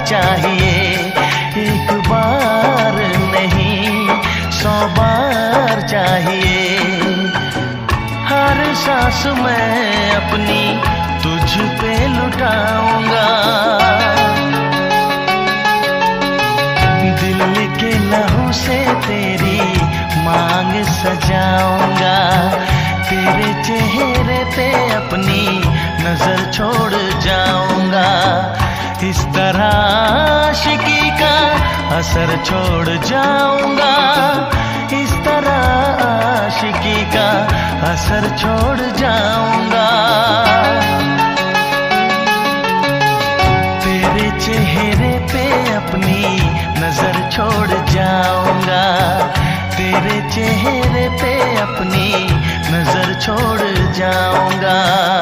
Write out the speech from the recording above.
चाहिए, एक बार नहीं 100 बार चाहिए। हर सांस मैं अपनी तुझ पे लुटाऊंगा, दिल के लहू से तेरी मांग सजाऊंगा, तेरे चेहरे पे अपनी नजर छोड़ जाऊंगा। इस तरह आशिकी का असर छोड़ जाऊंगा, इस तरह आशिकी का असर छोड़ जाऊंगा। तेरे चेहरे पे अपनी नजर छोड़ जाऊंगा, तेरे चेहरे पे अपनी नजर छोड़ जाऊंगा।